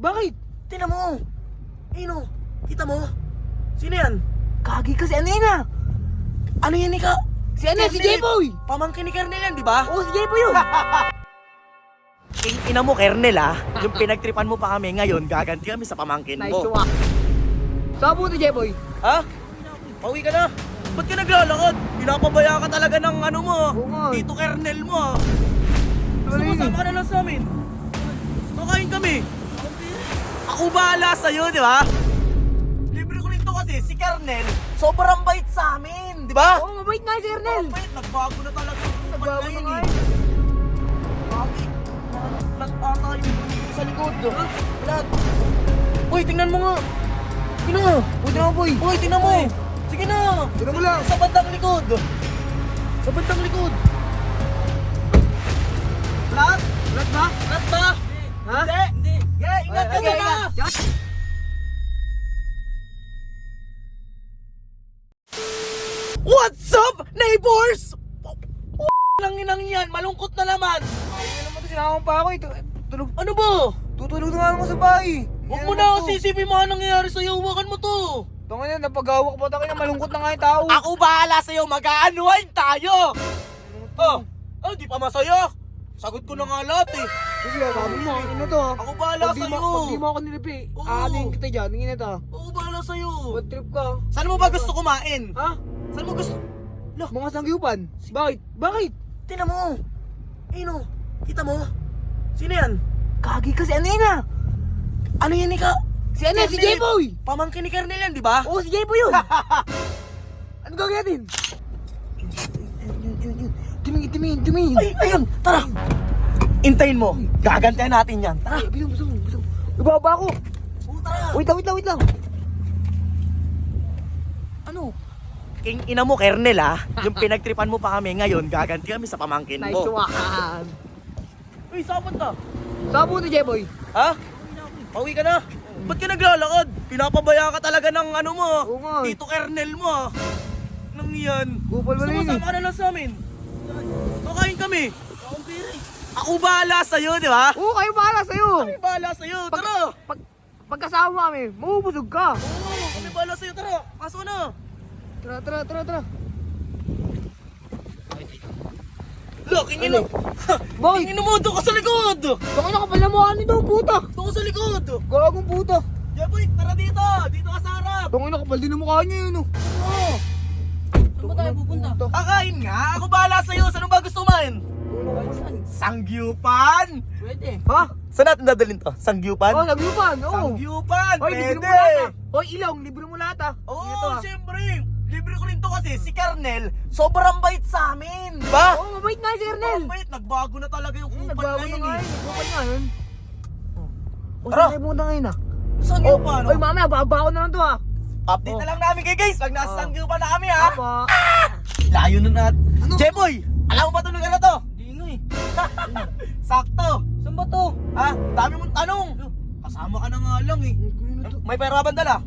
Bakit? Tingnan mo. Ayun o. Kita mo? Sino yan? Kagi kasi ano yan ah? Ano yan, Ika? Si ano? Si J-Boy! Pamangkin ni Kernel yan, di ba? Oo, si J-Boy yun! Ina mo, Kernel yung pinagtripan mo pa kami ngayon, gaganti kami sa pamangkin Nice mo. one! Saan po ni J-Boy? Ha? Pauwi ka na. Ba't ka naglalakad? Pinapabaya ka talaga ng ano mo. Oo nga. Tito Kernel mo. Ano yun? Sama ka na lang sa amin. Kakain kami. Ako bahala sa'yo, di ba? Libre ko rin to kasi si Kernel, sobrang bait sa amin, di ba? Oo, mabait nga si Ernel! Mabait, nagbago na talaga. Nagbago na nga eh. Kagi, nag-ata yung sa likod. Ha? Vlad. Uy, tingnan mo nga. Tingnan mo. Uy, tingnan mo, boy! Uy, tingnan mo. Sige na. Tingnan mo lang. Sa bandang likod. Sa bandang likod. Vlad? Lahat ba? Vlad ba? Ha? Hindi. Yeah, ingat ka na. What's up, neighbors? Lang inang yan, malungkot na naman. Ay, naman ito, sinakang pa ako eh. Tulog. Ano ba? Tutulog na nga naman sa bahay. Huwag mo na ako sisipin mga nangyayari sa'yo, huwakan mo to. Tangin na, napag-awak pa tayo na malungkot na nga yung tao. Ako bahala sa'yo, mag-aanuhan tayo. Oh, di pa masaya. Sagot ko na nga lahat eh. Sige, sabi mo, ano to ha? Ako bahala Pag sa'yo. di mo ako nilipi, Oo. aanin kita dyan, tingin na to. Ako bahala sa'yo. Bad trip ka. Saan mo ba gusto kumain? Ha? Saan mo gusto? Mga sangyupan. Bakit? Bakit? Tingnan mo. Ayun o. Kita mo? Sino yan? Kagi kasi ano yan ah? Ano yan, Ika? Si ano? Si J-Boy! Pamangkin ni Kernel yan, di ba? Oo, si J-Boy yun! Ano gagawin natin? Tumingin. Ay, ayun! Tara! Intayin mo. Gagantihan natin yan. Tara! Ay, bilang. Ibaba ako! Oo, tara! Wait lang. Ano? King ina mo, Kernel yung pinagtripan mo pa kami ngayon, gaganti kami sa pamangkin Nice mo. one! Uy, saan ka? Saan po ni J-Boy? Ha? Pauwi ka na. Ba't ka naglalakad? Pinapabaya ka talaga ng ano mo. Oo nga. Tito Kernel mo. Nang yan. Gupal mo na yun eh. Sama ka na lang sa amin. Kakain kami. Ako bahala sa'yo, di ba? Oo, kayo bahala sa'yo! Kami bahala sa'yo. Tara! Pagkasama mo kami, mabubusog ka! Oo, kami bahala sa'yo. Tara, pasok na. Tara! Look, king ina. Boy! King ina mo, doon ka sa likod. Bakit nakapal na mukha nito, puta! Doon ka sa likod. Gagong puta! Jeboy, tara dito. Dito ka sa harap. Bakit nakapal din ang mukha niya yun, oh! Oo. Saan ba tayo pupunta? Kakain nga. Ako bahala sa'yo. Saan ba gusto kumain? Sangyupan. Pwede. Ha? Saan natin dadalhin to? Sangyupan? Oh, nagyupan, oo! Sangyupan. Hoy, libre Pwede. mo lahat ah! Hoy, ilong, libre mo lahat ah! Oo, Ito, ah. siyempre. Libre ko rin to kasi si Kernel, sobrang bait sa amin. Diba? Oo, mabait nga si Ernel! Sobrang bait. Nagbago na talaga yung kupal Nagbago na na yun nga eh. yun, nagbago nga yun. O, Tara. saan tayo pumunta ngayon ah? Sangyupan. Oy, mamaya, babao na lang to ah! Update na lang namin kay guys. Pag nasa Oh. Sangyupan na kami ha. Apa? Layo na natin. Ano? Jeboy, alam mo ba itong lugar na to? Hindi nga eh. Sakto. Saan ba to? Ha? Dami mong tanong. Kasama ka na nga lang eh. May pera ba dala?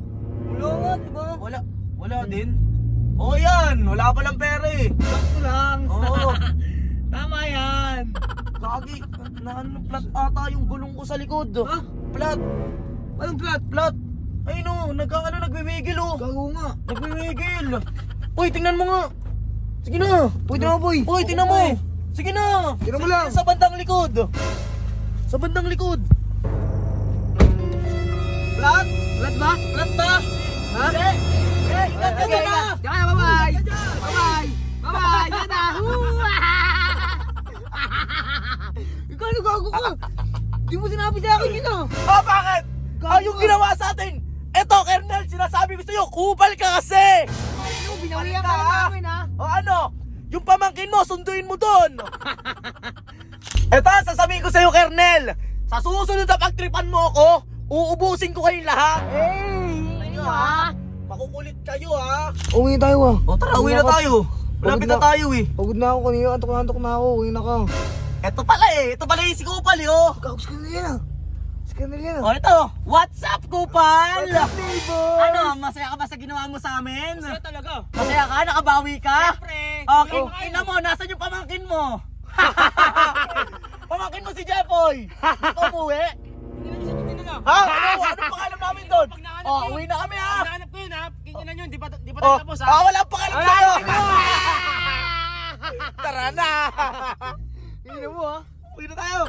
Wala nga, diba? Wala din. Oo yan, wala palang pera eh. Sakto lang. Oo. Tama yan. Lagi, plat ata yung gulong ko sa likod. Ha? Plat. Anong plat? Plat. Ay no, nagmimigil oh. Gago nga. Nagmimigil. Uy, tingnan mo nga. Sige na. Pwede na boy. Uy, tingnan mo. Sige na. Tingnan mo Sige, lang. Sa bandang likod. Sa bandang likod. Plat? Plat ba? Plat ba? Ha? Hindi. Ingat ka Okay, na. Diyan ka na, bye-bye! Bye-bye! Bye-bye! Diyan na! Ikaw, ano gago ka? Di mo sinabi sa akin yun ah! Ah, bakit? Gago Yung ka. ginawa sa atin. Eto, Kernel, sinasabi ko sa'yo, kupal ka kasi. Ano, binawian ka lang namin ha? O ano? Yung pamangkin mo, sunduin mo doon. Eto, sasabihin ko sa'yo, Kernel. Sa susunod na pagtripan mo ako, uubusin ko kayong lahat. Hey! Ayun, ha? Makukulit kayo, ha? Uwi na tayo ah! O tara, uwi na tayo. Malapit na tayo eh. Pagod na ako kanina, antok na ako, uwi na ka. Eto pala eh, ito pala yung si Kupal eh, oh. Gago, sa kanila yan ah! Sa kanila yan ah! O ito, what's up, Kupal? What's up, neighbor? Ano, masaya ka ba sa ginawa mo sa amin? Masaya talaga! Masaya ka? Nakabawi ka? Siyempre! Okay, ina mo, nasan yung pamangkin mo? Pamangkin mo si Jepoy! Ikaw umuwi? Hindi na siya nila. Ha? Ano pangalan namin doon? Pag nahanap Oh, yun. uwi na kami ha. Nahanap ko yun ha. Kinginan yun, di pa Oh, tapos ha. wala pangalan sa'yo. Tara na. Tingnan mo ha. Uwi na tayo.